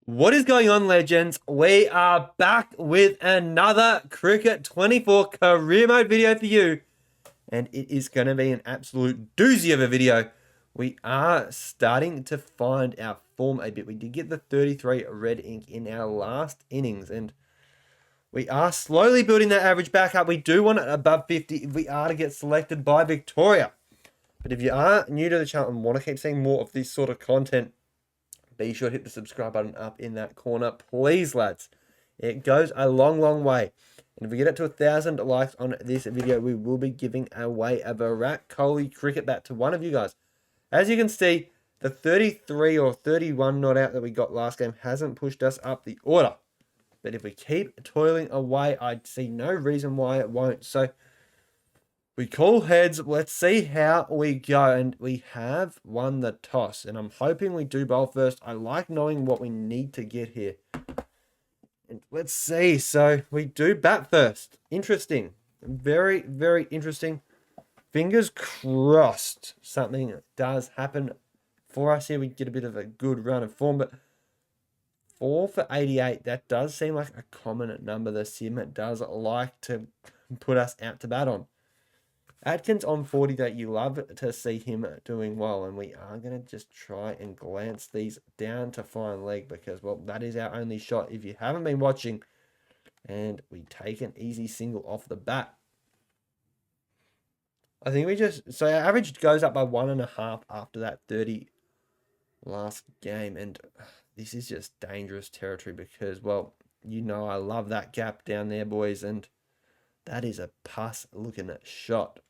What is going on, legends? We are back with another Cricket 24 career mode video for you, and it is going to be an absolute doozy of a video. We are starting to find our form a bit. We did get the 33 red ink in our last innings, and we are slowly building that average back up. We do want it above 50 if we are to get selected by Victoria. But if you are new to the channel and want to keep seeing more of this sort of content, be sure to hit the subscribe button up in that corner, please, lads. It goes a long, long way. And if we get it to 1,000 likes on this video, we will be giving away a Virat Kohli cricket bat to one of you guys. As you can see, the 33 or 31 not out that we got last game hasn't pushed us up the order. But if we keep toiling away, I see no reason why it won't. So we call heads. Let's see how we go. And we have won the toss. And I'm hoping we do bowl first. I like knowing what we need to get here. And let's see. So we do bat first. Interesting. Very, very interesting. Fingers crossed something does happen for us here. We get a bit of a good run of form. But 4 for 88. That does seem like a common number the sim does like to put us out to bat on. Atkins on 40 that you love to see him doing well. And we are going to just try and glance these down to fine leg because, well, that is our only shot if you haven't been watching. And we take an easy single off the bat. I think we just... So our average goes up by 1.5 after that 30 last game. And this is just dangerous territory because, well, you know I love that gap down there, boys. And that is a pus-looking shot.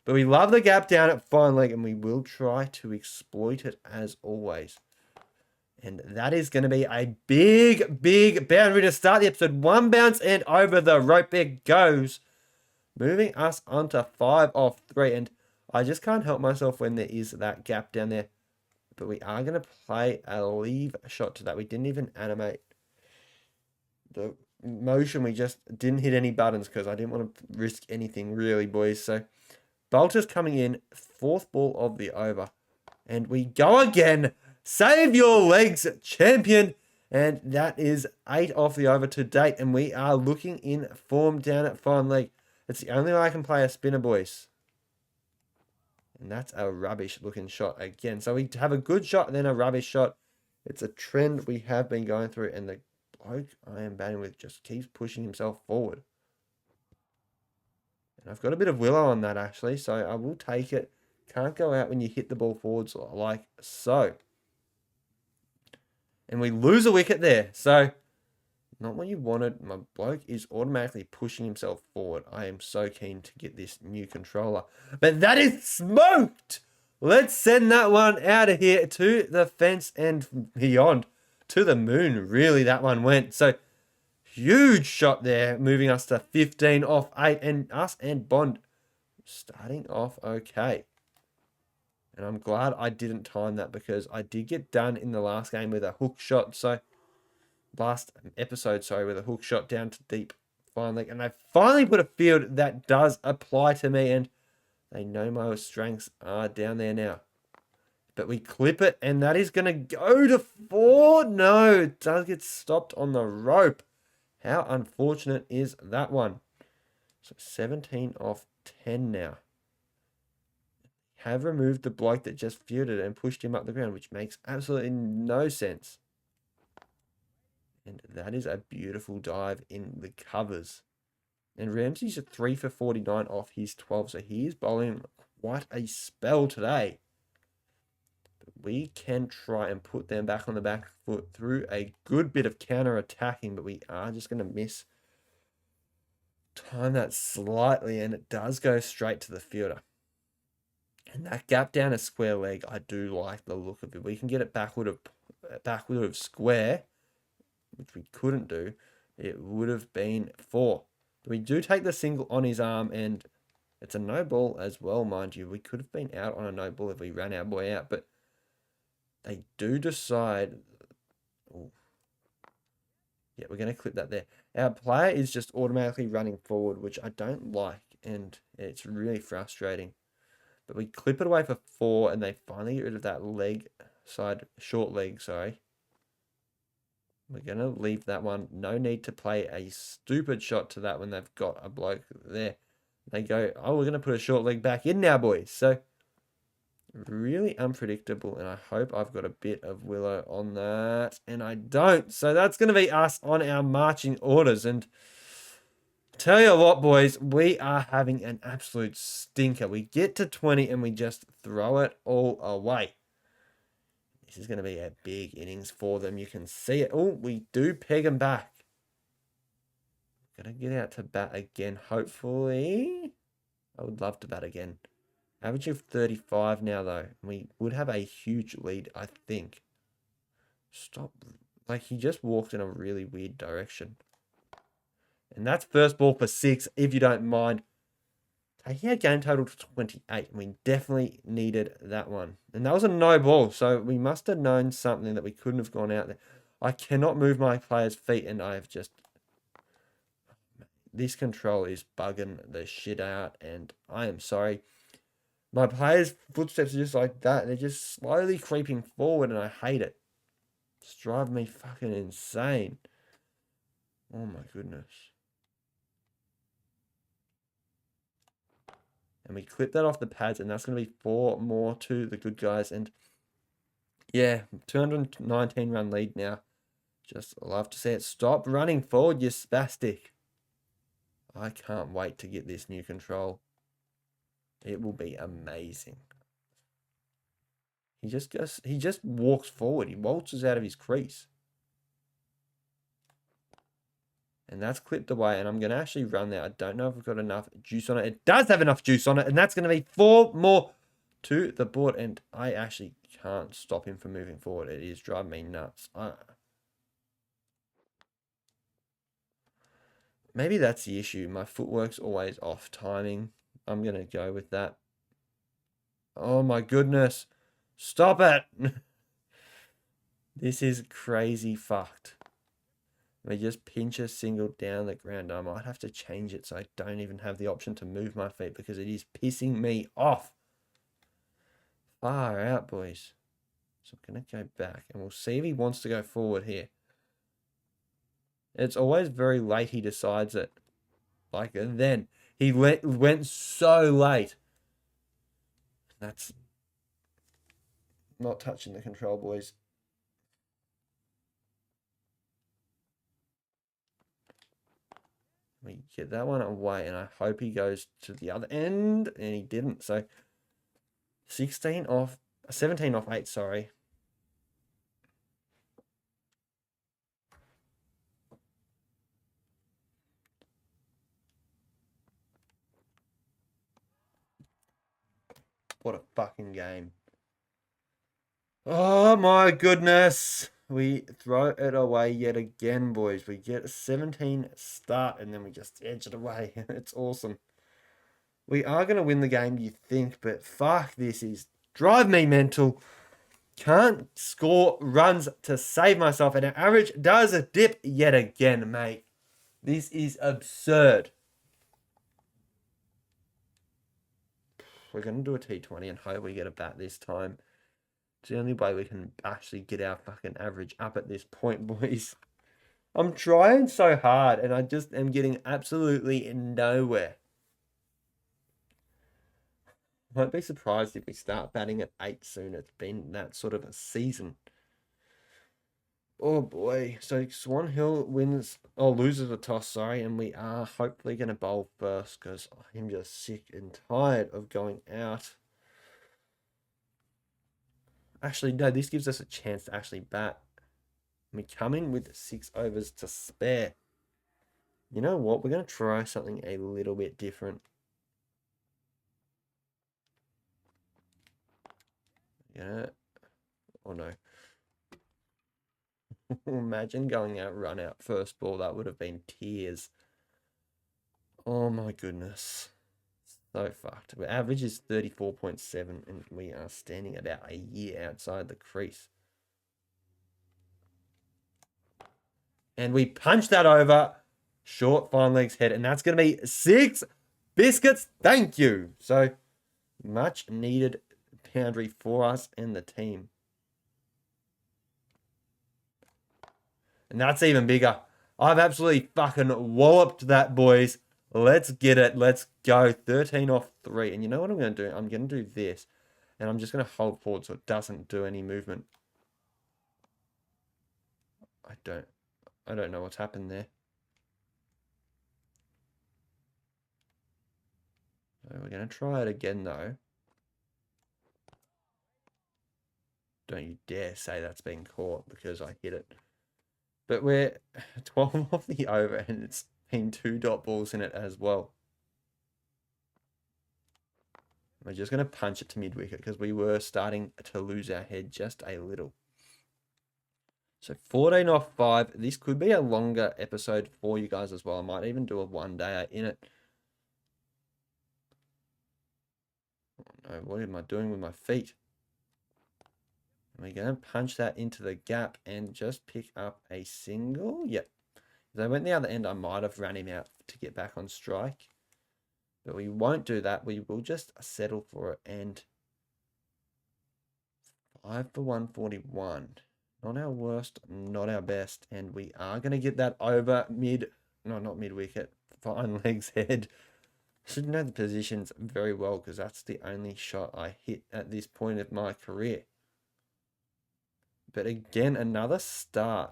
But we love the gap down at fine leg, and we will try to exploit it as always. And that is going to be a big, big boundary to start the episode. One bounce and over the rope it goes. Moving us onto 5 off 3. And I just can't help myself when there is that gap down there. But we are going to play a leave shot to that. We didn't even animate the motion. We just didn't hit any buttons because I didn't want to risk anything really, boys. So Bolter's coming in, 4th ball of the over. And we go again. Save your legs, champion. And that is 8 off the over to date. And we are looking in form down at fine leg. It's the only way I can play a spinner, boys. And that's a rubbish looking shot again. So we have a good shot and then a rubbish shot. It's a trend we have been going through. And the bloke I am batting with just keeps pushing himself forward. I've got a bit of willow on that, actually, so I will take it. Can't go out when you hit the ball forwards like so. And we lose a wicket there. So, not what you wanted. My bloke is automatically pushing himself forward. I am so keen to get this new controller. But that is smoked! Let's send that one out of here to the fence and beyond. To the moon, really, that one went. So, huge shot there, moving us to 15 off 8, and us and Bond starting off okay. And I'm glad I didn't time that because I did get done in the last game with a hook shot. So, last episode, sorry, with a hook shot down to deep fine leg. And I finally put a field that does apply to me, and they know my strengths are down there now. But we clip it, and that is going to go to 4. No, it does get stopped on the rope. How unfortunate is that one? So 17 off 10 now. Have removed the bloke that just fielded and pushed him up the ground, which makes absolutely no sense. And that is a beautiful dive in the covers. And Ramsey's a 3 for 49 off his 12, so he is bowling quite a spell today. We can try and put them back on the back foot through a good bit of counter-attacking, but we are just going to miss time that slightly, and it does go straight to the fielder. And that gap down a square leg, I do like the look of it. We can get it backward of square, which we couldn't do. It would have been 4. But we do take the single on his arm, and it's a no ball as well, mind you. We could have been out on a no ball if we ran our boy out, but they do decide... Ooh. Yeah, we're going to clip that there. Our player is just automatically running forward, which I don't like, and it's really frustrating. But we clip it away for 4, and they finally get rid of that leg side, short leg, sorry. We're going to leave that one. No need to play a stupid shot to that when they've got a bloke there. They go, oh, we're going to put a short leg back in now, boys. So, really unpredictable. And I hope I've got a bit of willow on that. And I don't. So, that's going to be us on our marching orders. And tell you what, boys, we are having an absolute stinker. We get to 20 and we just throw it all away. This is going to be a big innings for them. You can see it. Oh, we do peg them back. Gonna get out to bat again, hopefully. I would love to bat again. Average of 35 now, though. We would have a huge lead, I think. Stop. Like, he just walked in a really weird direction. And that's first ball for 6, if you don't mind. He had game total to 28, and we definitely needed that one. And that was a no ball, so we must have known something that we couldn't have gone out there. I cannot move my player's feet, and I have just... This control is bugging the shit out, and I am sorry. My players' footsteps are just like that. They're just slowly creeping forward, and I hate it. It's driving me fucking insane. Oh my goodness. And we clip that off the pads, and that's going to be 4 more to the good guys. And yeah, 219 run lead now. Just love to see it. Stop running forward, you spastic. I can't wait to get this new control. It will be amazing. He just walks forward. He waltzes out of his crease. And that's clipped away. And I'm going to actually run there. I don't know if I've got enough juice on it. It does have enough juice on it. And that's going to be 4 more to the board. And I actually can't stop him from moving forward. It is driving me nuts. Maybe that's the issue. My footwork's always off timing. I'm going to go with that. Oh my goodness. Stop it. This is crazy fucked. We just pinch a single down the ground. I might have to change it so I don't even have the option to move my feet because it is pissing me off. Far out, boys. So I'm going to go back and we'll see if he wants to go forward here. It's always very late he decides it. Like, and then he went so late. That's not touching the control, boys. We get that one away, and I hope he goes to the other end, and he didn't. So 17 off 8, sorry. What a fucking game. Oh my goodness. We throw it away yet again, boys. We get a 17 start and then we just edge it away. It's awesome. We are going to win the game, you think, but fuck, this is drive me mental. Can't score runs to save myself, and our average does a dip yet again, mate. This is absurd. We're going to do a T20 and hope we get a bat this time. It's the only way we can actually get our fucking average up at this point, boys. I'm trying so hard, and I just am getting absolutely nowhere. Won't be surprised if we start batting at 8 soon. It's been that sort of a season. Oh boy. So Swan Hill loses a toss, sorry, and we are hopefully going to bowl first because I'm just sick and tired of going out. Actually, no, this gives us a chance to actually bat. We come in with 6 overs to spare. You know what? We're going to try something a little bit different. Yeah. Oh no. Imagine going out, run out first ball. That would have been tears. Oh my goodness. So fucked. Our average is 34.7 and we are standing about a year outside the crease. And we punch that over. Short, fine legs head. And that's going to be 6 biscuits. Thank you. So much needed boundary for us and the team. And that's even bigger. I've absolutely fucking walloped that, boys. Let's get it. Let's go. 13 off 3. And you know what I'm going to do? I'm going to do this. And I'm just going to hold forward so it doesn't do any movement. I don't know what's happened there. So we're going to try it again, though. Don't you dare say that's been caught because I hit it. But we're 12 off the over and it's been 2 dot balls in it as well. We're just going to punch it to mid-wicket because we were starting to lose our head just a little. So 14 off 5. This could be a longer episode for you guys as well. I might even do a one-dayer in it. Oh no, what am I doing with my feet? We're going to punch that into the gap and just pick up a single. Yep. If I went the other end, I might have ran him out to get back on strike. But we won't do that. We will just settle for it. And 5 for 141. Not our worst, not our best. And we are going to get that over not mid-wicket, fine legs head. Should know the positions very well because that's the only shot I hit at this point of my career. But again, another start.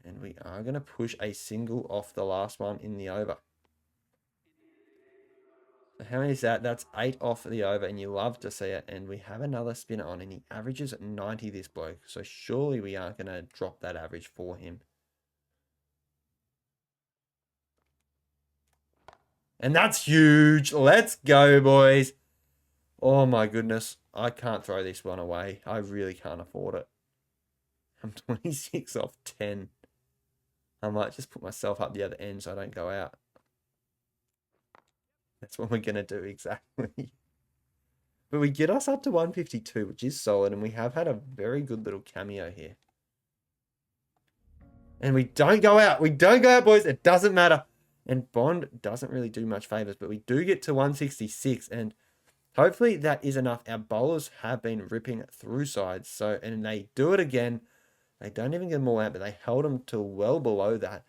And we are going to push a single off the last one in the over. So how many is that? That's 8 off the over, and you love to see it. And we have another spinner on, and he averages 90, this bloke. So surely we aren't going to drop that average for him. And that's huge. Let's go, boys. Oh, my goodness. I can't throw this one away. I really can't afford it. I'm 26 off 10. I might just put myself up the other end so I don't go out. That's what we're going to do, exactly. But we get us up to 152, which is solid, and we have had a very good little cameo here. And we don't go out. We don't go out, boys. It doesn't matter. And Bond doesn't really do much favors, but we do get to 166, and hopefully that is enough. Our bowlers have been ripping through sides, and they do it again. They don't even get them all out, but they held them to well below that.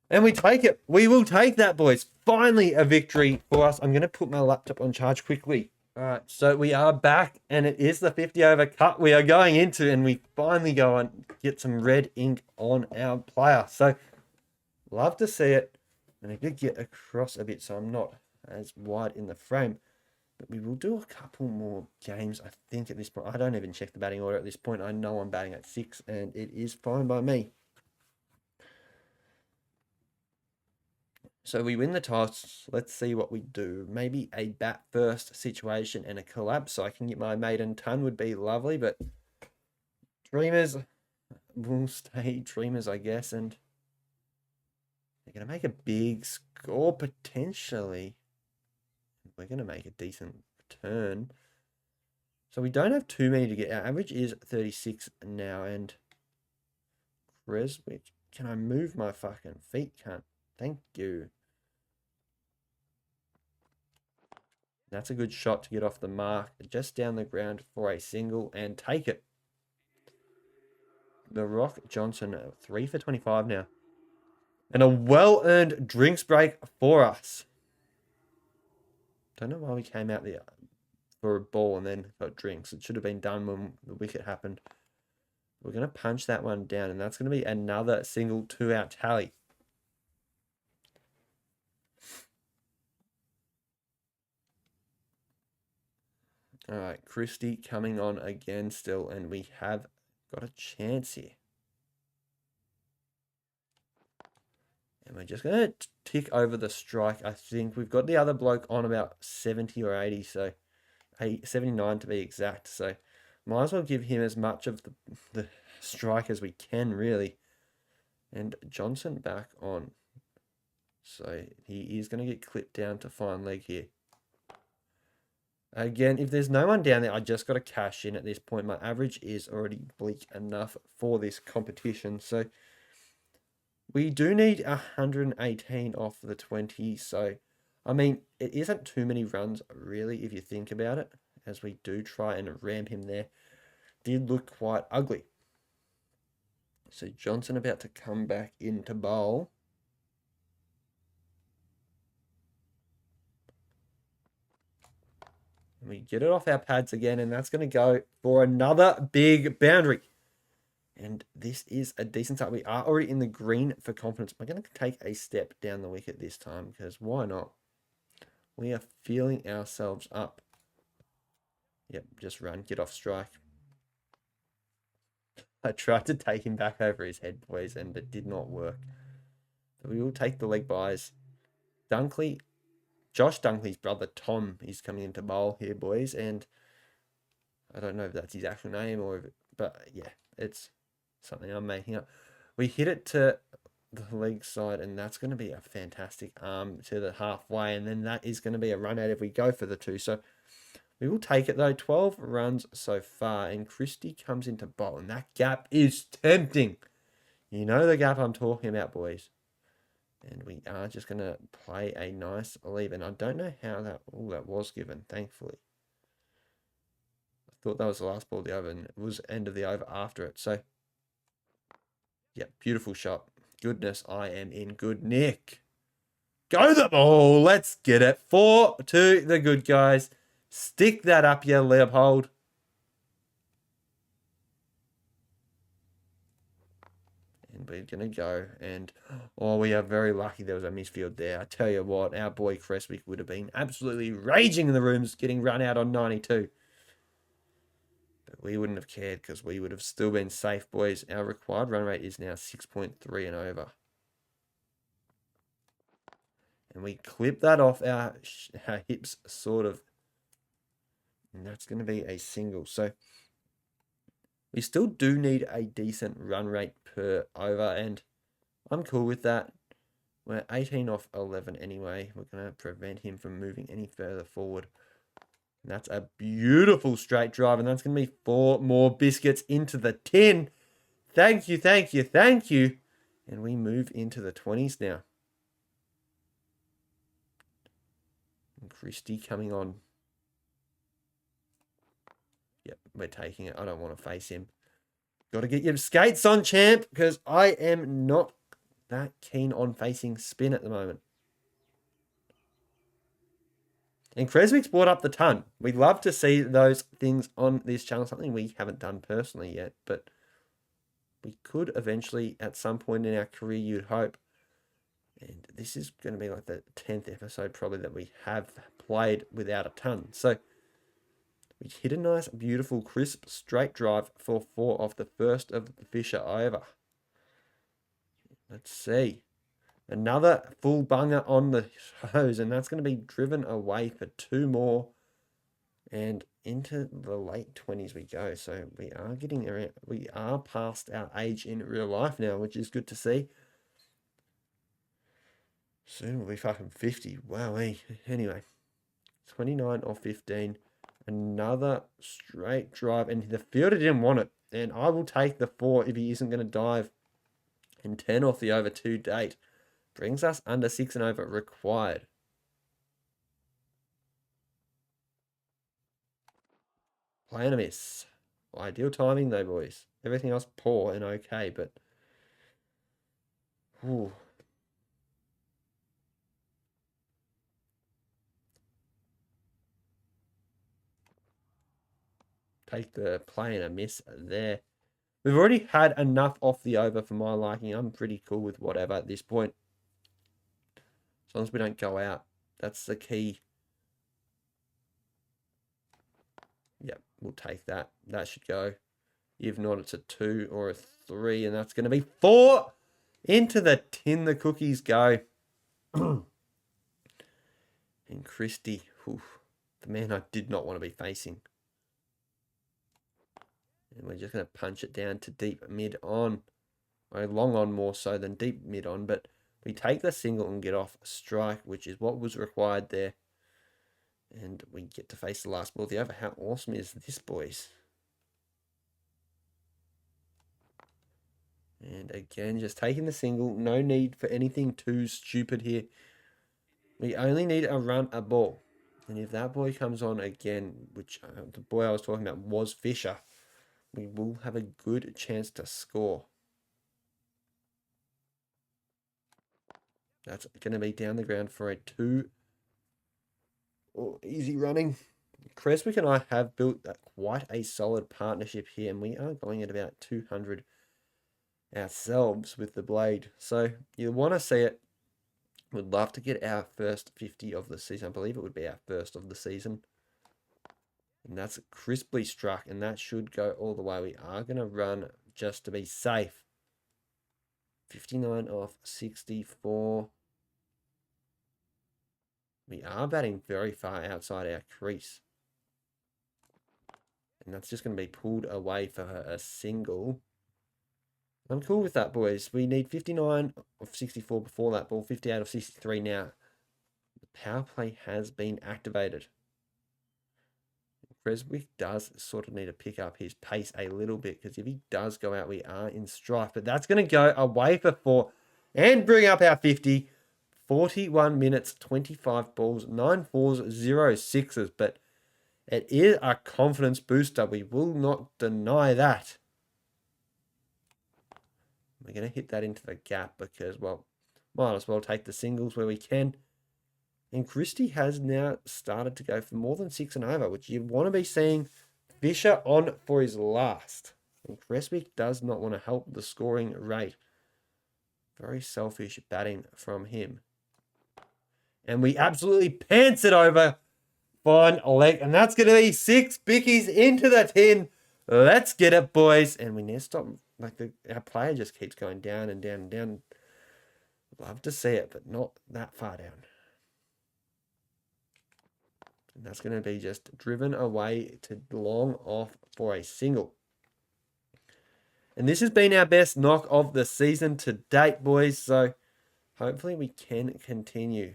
And we take it. We will take that, boys. Finally, a victory for us. I'm going to put my laptop on charge quickly. All right, so we are back, and it is the 50 over cut we are going into, and we finally go and get some red ink on our player. So, love to see it. And I did get across a bit, so I'm not as wide in the frame. But we will do a couple more games, I think, at this point. I don't even check the batting order at this point. I know I'm batting at 6, and it is fine by me. So we win the toss. Let's see what we do. Maybe a bat first situation and a collapse so I can get my maiden ton would be lovely. But Dreamers will stay Dreamers, I guess. And they're going to make a big score potentially. We're going to make a decent return. So we don't have too many to get. Our average is 36 now. And Creswich, can I move my fucking feet? Can't. Thank you. That's a good shot to get off the mark. Just down the ground for a single and take it. The Rock Johnson, 3 for 25 now. And a well-earned drinks break for us. Don't know why we came out there for a ball and then got drinks. It should have been done when the wicket happened. We're going to punch that one down, and that's going to be another single 2-out tally. All right, Christie coming on again still, and we have got a chance here. And we're just going to tick over the strike. I think we've got the other bloke on about 70 or 80, so 79 to be exact. So might as well give him as much of the strike as we can, really. And Johnson back on. So he is going to get clipped down to fine leg here. Again, if there's no one down there, I just got to cash in at this point. My average is already bleak enough for this competition. So we do need 118 off the 20. So, I mean, it isn't too many runs, really, if you think about it. As we do try and ram him there. Did look quite ugly. So Johnson about to come back into bowl. And we get it off our pads again, and that's going to go for another big boundary. And this is a decent start. We are already in the green for confidence. I'm going to take a step down the wicket this time because why not? We are feeling ourselves up. Yep, just run, get off strike. I tried to take him back over his head, boys, and it did not work. So we will take the leg byes. Dunkley, Josh Dunkley's brother Tom is coming into bowl here, boys, and I don't know if that's his actual name but yeah, it's something I'm making up. We hit it to the leg side, and that's going to be a fantastic arm to the halfway, and then that is going to be a run out if we go for the 2. So we will take it though. 12 runs so far, and Christie comes into bowl, and that gap is tempting. You know the gap I'm talking about, boys. And we are just going to play a nice leave, and I don't know how that was given, thankfully. I thought that was the last ball of the over, and it was end of the over after it. So, yeah, beautiful shot. Goodness, I am in good nick. Go the ball. Let's get it. 4 to the good guys. Stick that up, you Leopold. And we're going to go. And, oh, we are very lucky there was a misfield there. I tell you what, our boy Creswick would have been absolutely raging in the rooms, getting run out on 92. But we wouldn't have cared because we would have still been safe, boys. Our required run rate is now 6.3 and over. And we clip that off our hips, sort of. And that's going to be a single. So we still do need a decent run rate per over. And I'm cool with that. We're 18 off 11 anyway. We're going to prevent him from moving any further forward. And that's a beautiful straight drive. And that's going to be 4 more biscuits into the tin. Thank you, thank you, thank you. And we move into the 20s now. And Christie coming on. Yep, we're taking it. I don't want to face him. Got to get your skates on, champ, because I am not that keen on facing spin at the moment. And Creswick's brought up the ton. We'd love to see those things on this channel, something we haven't done personally yet, but we could eventually, at some point in our career, you'd hope. And this is going to be like the 10th episode probably that we have played without a ton. So we hit a nice, beautiful, crisp, straight drive for 4 off the first of the Fisher over. Let's see. Another full bunger on the hose, and that's going to be driven away for 2 more. And into the late 20s we go. So we are getting around, we are past our age in real life now, which is good to see. Soon we'll be fucking 50. Wow. Anyway, 29 or 15. Another straight drive, and the fielder didn't want it. And I will take the 4 if he isn't going to dive. And 10 off the over 2 date. Brings us under 6 and over required. Play and a miss. Ideal timing though, boys. Everything else poor and okay, but... Ooh. Take the play and a miss there. We've already had enough off the over for my liking. I'm pretty cool with whatever at this point. As long as we don't go out. That's the key. Yep, we'll take that. That should go. If not, it's a 2 or a 3. And that's going to be 4. Into the tin the cookies go. And Christie. Oof, the man I did not want to be facing. And we're just going to punch it down to deep mid on. Or long on more so than deep mid on. But we take the single and get off a strike, which is what was required there. And we get to face the last ball of the over. How awesome is this, boys? And again, just taking the single. No need for anything too stupid here. We only need a run a ball. And if that boy comes on again, which the boy I was talking about was Fisher, we will have a good chance to score. That's going to be down the ground for a 2. Oh, easy running. Creswick and I have built quite a solid partnership here, and we are going at about 200 ourselves with the blade. So you want to see it. Would love to get our first 50 of the season. I believe it would be our first of the season. And that's crisply struck, and that should go all the way. We are going to run just to be safe. 59 off 64. We are batting very far outside our crease. And that's just going to be pulled away for a single. I'm cool with that, boys. We need 59 of 64 before that ball, 58 of 63 now. The power play has been activated. Creswick does sort of need to pick up his pace a little bit, because if he does go out, we are in strife. But that's going to go away for 4 and bring up our 50. 41 minutes, 25 balls, 9 fours, 0 sixes. But it is a confidence booster. We will not deny that. We're going to hit that into the gap because, well, might as well take the singles where we can. And Christie has now started to go for more than 6 and over, which you want to be seeing Fisher on for his last. And Creswick does not want to help the scoring rate. Very selfish batting from him. And we absolutely pants it over. Fine leg. And that's going to be 6 bickies into the tin. Let's get it, boys. And we need to stop. Like, our player just keeps going down and down and down. Love to see it, but not that far down. And that's going to be just driven away to long off for a single. And this has been our best knock of the season to date, boys. So hopefully we can continue.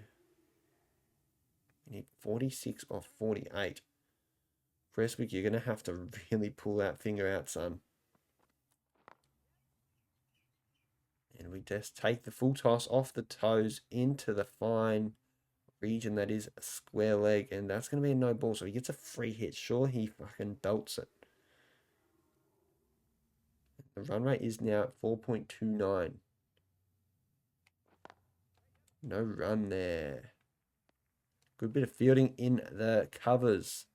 We need 46 off 48. Creswick, you're going to have to really pull that finger out, son. And we just take the full toss off the toes into the fine region that is a square leg. And that's going to be a no ball. So he gets a free hit. Sure, he fucking belts it. The run rate is now at 4.29. No run there. Good bit of fielding in the covers.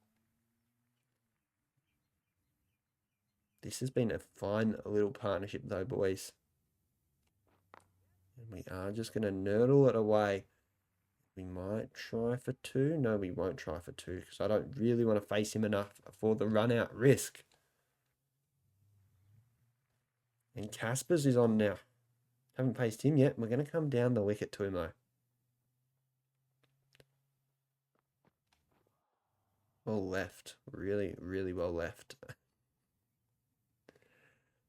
This has been a fine little partnership though, boys. And we are just going to nurdle it away. We might try for 2. No, we won't try for 2 because I don't really want to face him enough for the run out risk. And Caspers is on now. Haven't faced him yet. We're going to come down the wicket to him though. Well left. Really, really well left.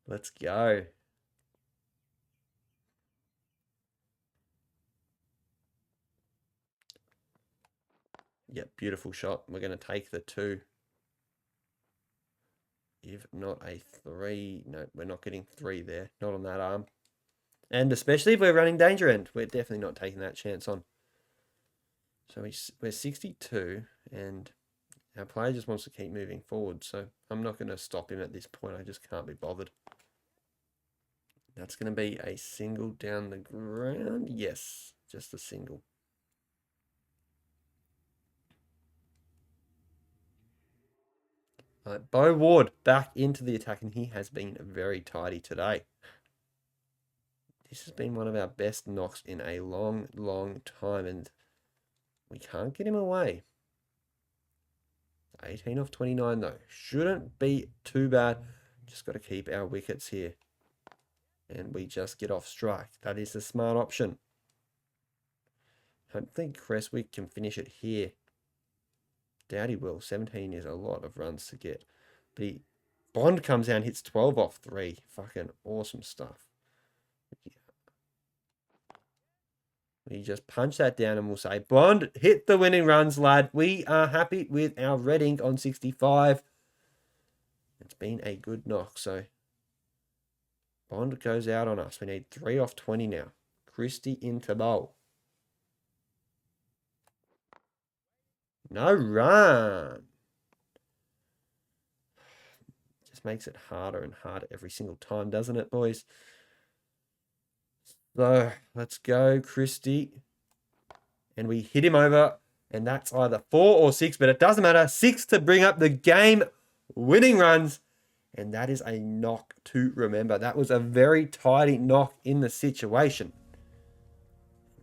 Let's go. Yep, beautiful shot. We're going to take the 2. If not a 3. No, we're not getting 3 there. Not on that arm. And especially if we're running danger end, we're definitely not taking that chance on. So we're 62, and our player just wants to keep moving forward. So I'm not going to stop him at this point. I just can't be bothered. That's going to be a single down the ground. Yes, just a single. Bo Ward back into the attack, and he has been very tidy today. This has been one of our best knocks in a long, long time, and we can't get him away. 18 off 29, though. Shouldn't be too bad. Just got to keep our wickets here. And we just get off strike. That is the smart option. I don't think Creswick can finish it here. Doubt he will. 17 is a lot of runs to get. But Bond comes out and hits 12 off 3. Fucking awesome stuff. We just punch that down and we'll say, Bond, hit the winning runs, lad. We are happy with our red ink on 65. It's been a good knock, so Bond goes out on us. We need 3 off 20 now. Christie into bowl. No run. Just makes it harder and harder every single time, doesn't it, boys? So let's go, Christie. And we hit him over. And that's either 4 or 6, but it doesn't matter. 6 to bring up the game winning runs. And that is a knock to remember. That was a very tidy knock in the situation.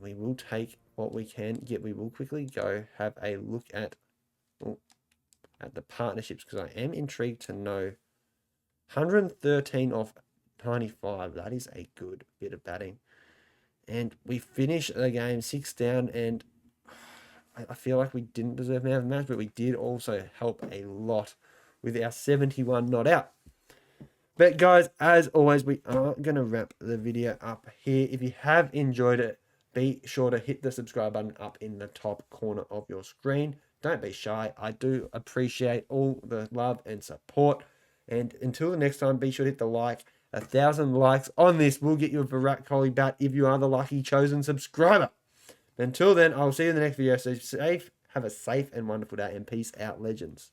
We will take what we can get. We will quickly go have a look at the partnerships, because I am intrigued to know 113 off 95. That is a good bit of batting. And we finish the game 6 down, and I feel like we didn't deserve man of the match, but we did also help a lot with our 71 not out. But guys, as always, we are going to wrap the video up here. If you have enjoyed it, be sure to hit the subscribe button up in the top corner of your screen. Don't be shy. I do appreciate all the love and support. And until the next time, be sure to hit the like. 1,000 likes on this will get you a Virat Kohli bat if you are the lucky chosen subscriber. Until then, I'll see you in the next video. So have a safe and wonderful day, and peace out, legends.